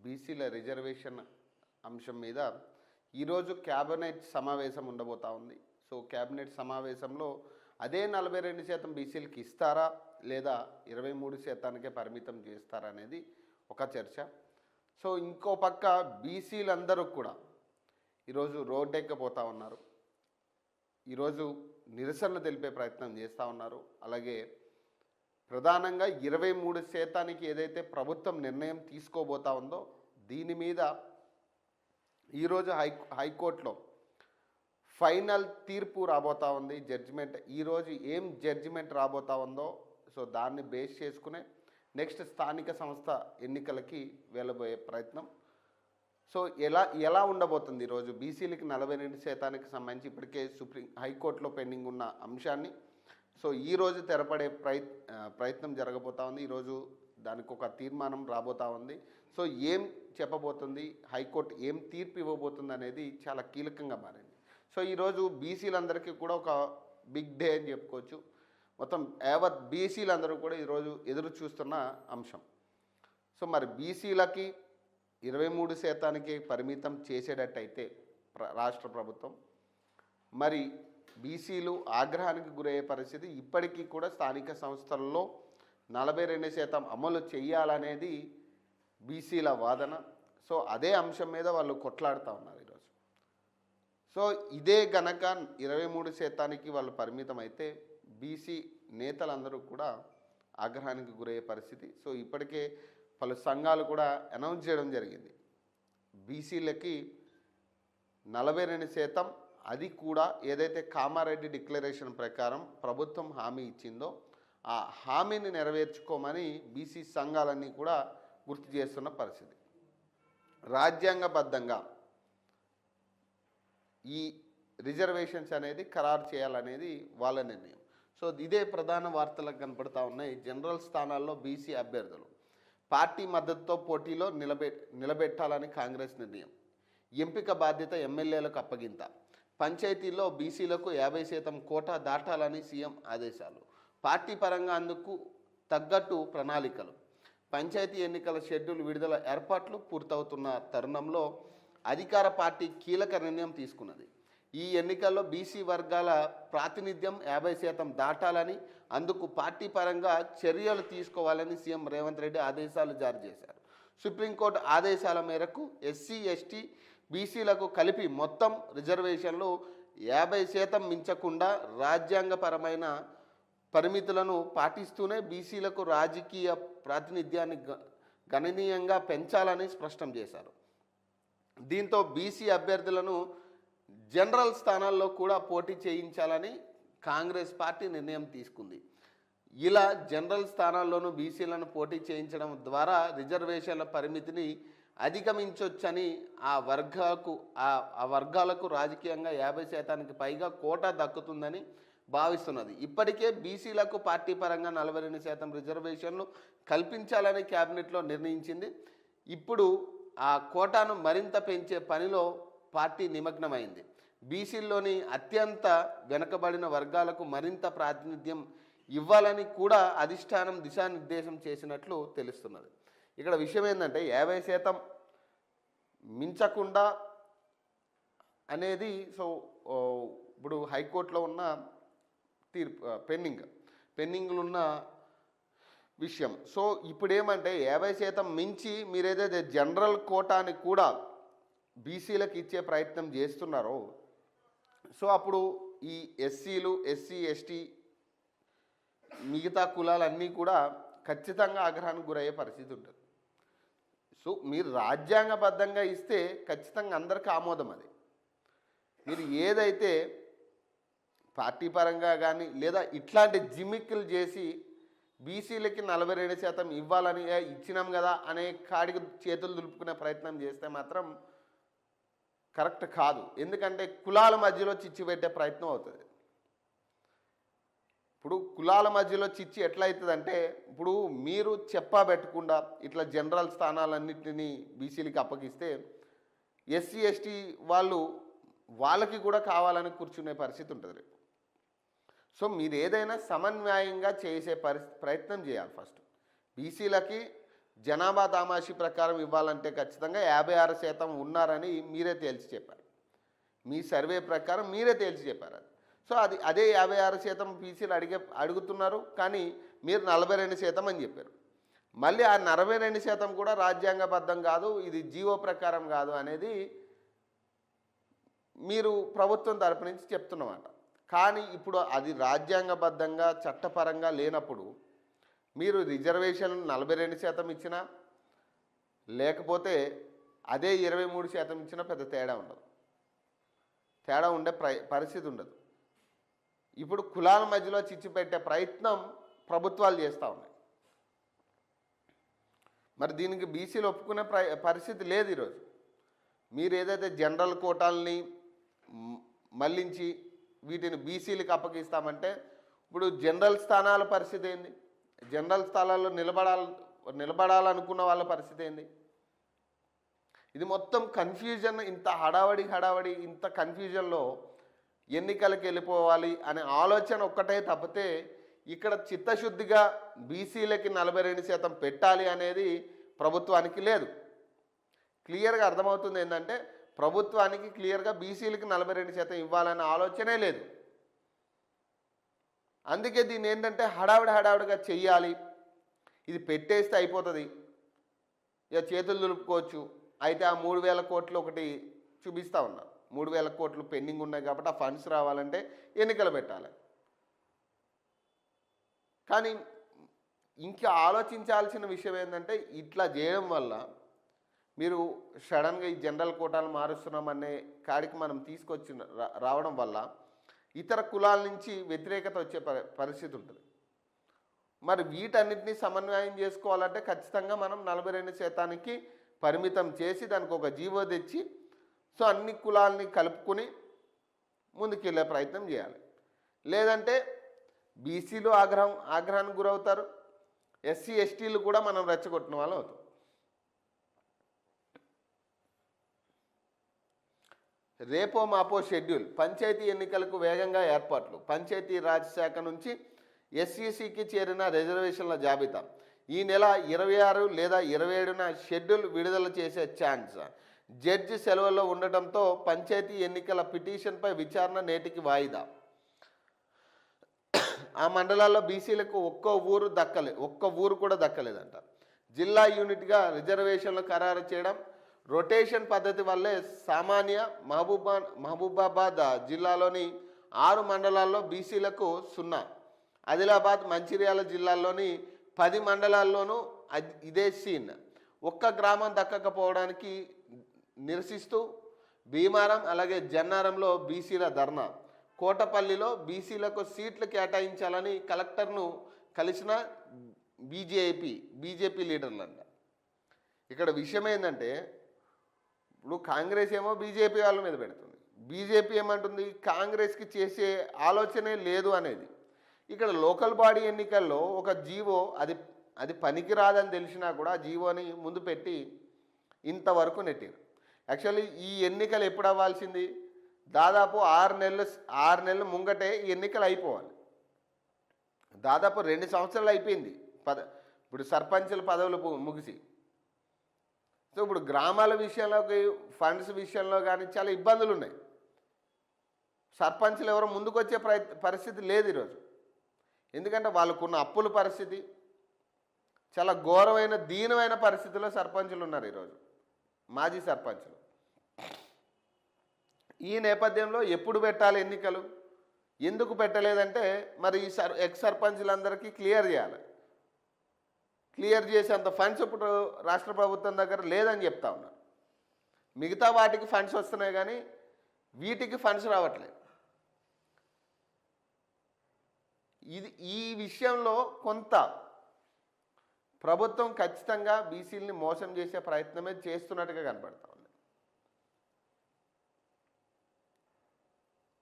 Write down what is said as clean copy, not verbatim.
బీసీల రిజర్వేషన్ అంశం మీద ఈరోజు క్యాబినెట్ సమావేశం ఉండబోతా ఉంది. సో క్యాబినెట్ సమావేశంలో అదే 42% బీసీలకి ఇస్తారా లేదా 23%కే పరిమితం చేస్తారా అనేది ఒక చర్చ. సో ఇంకో పక్క బీసీలందరూ కూడా ఈరోజు రోడ్డెక్కిపోతూ ఉన్నారు. ఈరోజు నిరసనలు తెలిపే ప్రయత్నం చేస్తూ ఉన్నారు. అలాగే ప్రధానంగా 23% ఏదైతే ప్రభుత్వం నిర్ణయం తీసుకోబోతా ఉందో దీని మీద ఈరోజు హైకోర్టులో ఫైనల్ తీర్పు రాబోతా ఉంది. జడ్జిమెంట్ ఈరోజు ఏం జడ్జిమెంట్ రాబోతా ఉందో సో దాన్ని బేస్ చేసుకునే నెక్స్ట్ స్థానిక సంస్థ ఎన్నికలకి వెళ్ళబోయే ప్రయత్నం. సో ఎలా ఉండబోతుంది ఈరోజు బీసీలకి 42%కి సంబంధించి ఇప్పటికే హైకోర్టులో పెండింగ్ ఉన్న అంశాన్ని సో ఈరోజు తెరపడే ప్రయత్నం జరగబోతా ఉంది. ఈరోజు దానికి ఒక తీర్మానం రాబోతా ఉంది. సో ఏం చెప్పబోతుంది, హైకోర్టు ఏం తీర్పు ఇవ్వబోతుంది అనేది చాలా కీలకంగా మారింది. సో ఈరోజు బీసీలందరికీ కూడా ఒక బిగ్ డే అని చెప్పుకోవచ్చు. మొత్తం యావత్ బీసీలందరూ కూడా ఈరోజు ఎదురు చూస్తున్న అంశం. సో మరి బీసీలకి 23%కి పరిమితం చేసేటట్టయితే రాష్ట్ర ప్రభుత్వం మరి బీసీలు ఆగ్రహానికి గురయ్యే పరిస్థితి. ఇప్పటికీ కూడా స్థానిక సంస్థల్లో 42% అమలు చేయాలనేది బీసీల వాదన. సో అదే అంశం మీద వాళ్ళు కొట్లాడుతూ ఉన్నారు ఈరోజు. సో ఇదే గనక 23%కి వాళ్ళు పరిమితం అయితే బీసీ నేతలందరూ కూడా ఆగ్రహానికి గురయ్యే పరిస్థితి. సో ఇప్పటికే పలు సంఘాలు కూడా అనౌన్స్ చేయడం జరిగింది. బీసీలకి 42%, అది కూడా ఏదైతే కామారెడ్డి డిక్లరేషన్ ప్రకారం ప్రభుత్వం హామీ ఇచ్చిందో ఆ హామీని నెరవేర్చుకోమని బీసీ సంఘాలన్నీ కూడా గుర్తు చేస్తున్న పరిస్థితి. రాజ్యాంగబద్ధంగా ఈ రిజర్వేషన్స్ అనేది ఖరారు చేయాలనేది వాళ్ళ నిర్ణయం. సో ఇదే ప్రధాన వార్తలకు కనపడతా ఉన్నాయి. జనరల్ స్థానాల్లో బీసీ అభ్యర్థులు పార్టీ మద్దతుతో పోటీలో నిలబెట్టాలని కాంగ్రెస్ నిర్ణయం. ఎంపిక బాధ్యత ఎమ్మెల్యేలకు అప్పగింత. పంచాయతీల్లో బీసీలకు 50% కోటా దాటాలని సీఎం ఆదేశాలు. పార్టీ పరంగా అందుకు తగ్గట్టు ప్రణాళికలు. పంచాయతీ ఎన్నికల షెడ్యూల్ విడుదల ఏర్పాట్లు పూర్తవుతున్న తరుణంలో అధికార పార్టీ కీలక నిర్ణయం తీసుకున్నది. ఈ ఎన్నికల్లో బీసీ వర్గాల ప్రాతినిధ్యం 50% దాటాలని, అందుకు పార్టీ పరంగా చర్యలు తీసుకోవాలని సీఎం రేవంత్ రెడ్డి ఆదేశాలు జారీ చేశారు. సుప్రీంకోర్టు ఆదేశాల మేరకు ఎస్సీ, ఎస్టీ, బీసీలకు కలిపి మొత్తం రిజర్వేషన్లు 50% మించకుండా రాజ్యాంగపరమైన పరిమితులను పాటిస్తూనే బీసీలకు రాజకీయ ప్రాతినిధ్యాన్ని గణనీయంగా పెంచాలని స్పష్టం చేశారు. దీంతో బీసీ అభ్యర్థులను జనరల్ స్థానాల్లో కూడా పోటీ చేయించాలని కాంగ్రెస్ పార్టీ నిర్ణయం తీసుకుంది. ఇలా జనరల్ స్థానాల్లోనూ బీసీలను పోటీ చేయించడం ద్వారా రిజర్వేషన్ల పరిమితిని అధిగమించవచ్చని ఆ వర్గాలకు రాజకీయంగా 50%కి పైగా కోటా దక్కుతుందని భావిస్తున్నది. ఇప్పటికే బీసీలకు పార్టీ పరంగా 42% రిజర్వేషన్లు కల్పించాలని క్యాబినెట్లో నిర్ణయించింది. ఇప్పుడు ఆ కోటాను మరింత పెంచే పనిలో పార్టీ నిమగ్నమైంది. బీసీల్లోని అత్యంత వెనుకబడిన వర్గాలకు మరింత ప్రాతినిధ్యం ఇవ్వాలని కూడా అధిష్టానం దిశానిర్దేశం చేసినట్లు తెలుస్తున్నది. ఇక్కడ విషయం ఏంటంటే 50% మించకుండా అనేది సో ఇప్పుడు హైకోర్టులో ఉన్న తీర్పు పెండింగ్లు ఉన్న విషయం. సో ఇప్పుడు ఏమంటే 50% మించి మీరు ఏదైతే జనరల్ కోటాని కూడా బీసీలకు ఇచ్చే ప్రయత్నం చేస్తున్నారో సో అప్పుడు ఈ ఎస్సీలు, ఎస్సీ, ఎస్టీ, మిగతా కులాలన్నీ కూడా ఖచ్చితంగా ఆగ్రహానికి గురయ్యే పరిస్థితి ఉంటుంది. సో మీరు రాజ్యాంగబద్ధంగా ఇస్తే ఖచ్చితంగా అందరికీ ఆమోదం. అది మీరు ఏదైతే పార్టీ పరంగా కానీ లేదా ఇట్లాంటి జిమ్మిక్కులు చేసి బీసీలకి 42% ఇవ్వాలని ఇచ్చినాం కదా అనే కాడికి చేతులు దులుపుకునే ప్రయత్నం చేస్తే మాత్రం కరెక్ట్ కాదు. ఎందుకంటే కులాల మధ్యలో చిచ్చు పెట్టే ప్రయత్నం అవుతుంది. ఇప్పుడు కులాల మధ్యలో చిచ్చు ఎట్లా అవుతుందంటే ఇప్పుడు మీరు చెప్పబెట్టకుండా ఇట్లా జనరల్ స్థానాలన్నింటినీ బీసీలకి అప్పగిస్తే ఎస్సీ, ఎస్టీ వాళ్ళకి కూడా కావాలని కూర్చునే పరిస్థితి ఉంటుంది రేపు. సో మీరు ఏదైనా సమన్వయంగా చేసే ప్రయత్నం చేయాలి. ఫస్ట్ బీసీలకి జనాభా దామాషి ప్రకారం ఇవ్వాలంటే ఖచ్చితంగా 56% ఉన్నారని మీరే తేల్చి చెప్పారు. మీ సర్వే ప్రకారం మీరే తేల్చి చెప్పారు అది. సో అదే 56% బీసీలు అడుగుతున్నారు, కానీ మీరు 42% అని చెప్పారు. మళ్ళీ ఆ 42% కూడా రాజ్యాంగబద్ధం కాదు, ఇది జీవో ప్రకారం కాదు అనేది మీరు ప్రభుత్వం తరపు నుంచి చెప్తున్నమాట. కానీ ఇప్పుడు అది రాజ్యాంగబద్ధంగా చట్టపరంగా లేనప్పుడు మీరు రిజర్వేషన్ 42% ఇచ్చినా లేకపోతే అదే 23% ఇచ్చినా పెద్ద తేడా ఉండదు, తేడా ఉండే పరిస్థితి ఉండదు. ఇప్పుడు కులాల మధ్యలో చిచ్చు పెట్టే ప్రయత్నం ప్రభుత్వాలు చేస్తూ ఉన్నాయి. మరి దీనికి బీసీలు ఒప్పుకునే పరిస్థితి లేదు ఈరోజు. మీరు ఏదైతే జనరల్ కోటాలని మళ్లించి వీటిని బీసీలకు అప్పగిస్తామంటే ఇప్పుడు జనరల్ స్థానాల పరిస్థితి ఏంది? జనరల్ స్థానాల్లో నిలబడాలనుకున్న వాళ్ళ పరిస్థితి ఏంది? ఇది మొత్తం కన్ఫ్యూజన్. ఇంత హడావడి ఇంత కన్ఫ్యూజన్లో ఎన్నికలకు వెళ్ళిపోవాలి అనే ఆలోచన ఒక్కటే తప్పితే ఇక్కడ చిత్తశుద్ధిగా బీసీలకి 42% పెట్టాలి అనేది ప్రభుత్వానికి లేదు. క్లియర్గా అర్థమవుతుంది ఏంటంటే ప్రభుత్వానికి క్లియర్గా బీసీలకి 42% ఇవ్వాలనే ఆలోచనే లేదు. అందుకే దీన్ని ఏంటంటే హడావిడిగా చెయ్యాలి, ఇది పెట్టేస్తే అయిపోతుంది, ఇక చేతులు దులుపుకోవచ్చు. అయితే ఆ 3,000 కోట్లు ఒకటి చూపిస్తూ ఉన్నారు. 3,000 కోట్లు పెండింగ్ ఉన్నాయి కాబట్టి ఆ ఫండ్స్ రావాలంటే ఎన్నికలు పెట్టాలి. కానీ ఇంకా ఆలోచించాల్సిన విషయం ఏంటంటే ఇట్లా చేయడం వల్ల మీరు సడన్గా ఈ జనరల్ కోటాలు మారుస్తున్నామనే కాడికి మనం తీసుకొచ్చి రావడం వల్ల ఇతర కులాల నుంచి వ్యతిరేకత వచ్చే పరిస్థితి ఉంటుంది. మరి వీటన్నిటిని సమన్వయం చేసుకోవాలంటే ఖచ్చితంగా మనం 42%కి పరిమితం చేసి దానికి ఒక జీవో తెచ్చి సో అన్ని కులాలని కలుపుకొని ముందుకెళ్ళే ప్రయత్నం చేయాలి. లేదంటే బీసీలు ఆగ్రహానికి గురవుతారు, ఎస్సీ ఎస్టీలు కూడా మనం రెచ్చగొట్టిన వాళ్ళు అవుతాం. రేపో మాపో షెడ్యూల్. పంచాయతీ ఎన్నికలకు వేగంగా ఏర్పాట్లు. పంచాయతీ రాజ్ శాఖ నుంచి ఎస్సీసీకి చేరిన రిజర్వేషన్ల జాబితా ఈ నెల 26 లేదా 27న షెడ్యూల్ విడుదల చేసే ఛాన్స్. జడ్జి సెలవుల్లో ఉండటంతో పంచాయతీ ఎన్నికల పిటిషన్పై విచారణ నేటికి వాయిదా. ఆ మండలాల్లో బీసీలకు ఒక్క ఊరు కూడా దక్కలేదంట. జిల్లా యూనిట్గా రిజర్వేషన్లు ఖరారు చేయడం, రొటేషన్ పద్ధతి వల్లే సామాన్య మహబూబాబాద్ జిల్లాలోని 6 మండలాల్లో బీసీలకు 0, ఆదిలాబాద్ మంచిర్యాల జిల్లాల్లోని 10 మండలాల్లోనూ ఇదే సీన్. ఒక్క గ్రామం దక్కకపోవడానికి నిరసిస్తూ భీమారం అలాగే జన్నారంలో బీసీల ధర్నా. కోటపల్లిలో బీసీలకు సీట్లు కేటాయించాలని కలెక్టర్ను కలిసిన బీజేపీ లీడర్లంట. ఇక్కడ విషయం ఏంటంటే ఇప్పుడు కాంగ్రెస్ ఏమో బీజేపీ వాళ్ళ మీద పెడుతుంది, బీజేపీ ఏమంటుంది కాంగ్రెస్కి చేసే ఆలోచనే లేదు అనేది. ఇక్కడ లోకల్ బాడీ ఎన్నికల్లో ఒక జీవో అది పనికిరాదని తెలిసినా కూడా ఆ జీవోని ముందు పెట్టి ఇంతవరకు నెట్టారు. యాక్చువల్లీ ఈ ఎన్నికలు ఎప్పుడు అవ్వాల్సింది? దాదాపు 6 నెలలు ముంగటే ఈ ఎన్నికలు అయిపోవాలి. దాదాపు 2 సంవత్సరాలు అయిపోయింది ఇప్పుడు సర్పంచుల పదవులు ముగిసి. సో ఇప్పుడు గ్రామాల విషయంలోకి ఫండ్స్ విషయంలో కానీ చాలా ఇబ్బందులు ఉన్నాయి. సర్పంచులు ఎవరో ముందుకు వచ్చే పరిస్థితి లేదు ఈరోజు. ఎందుకంటే వాళ్ళకున్న అప్పుల పరిస్థితి చాలా ఘోరమైన దీనమైన పరిస్థితిలో సర్పంచులు ఉన్నారు ఈరోజు, మాజీ సర్పంచులు. ఈ నేపథ్యంలో ఎప్పుడు పెట్టాలి ఎన్నికలు, ఎందుకు పెట్టలేదంటే మరి ఈ ఎక్స్ సర్పంచులందరికీ క్లియర్ చేయాలి. క్లియర్ చేసేంత ఫండ్స్ ఇప్పుడు రాష్ట్ర ప్రభుత్వం దగ్గర లేదని చెప్తా ఉన్నారు. మిగతా వాటికి ఫండ్స్ వస్తున్నాయి కానీ వీటికి ఫండ్స్ రావట్లేదు. ఈ విషయంలో కొంత ప్రభుత్వం ఖచ్చితంగా బీసీలని మోసం చేసే ప్రయత్నమే చేస్తున్నట్టుగా కనబడతా ఉంది.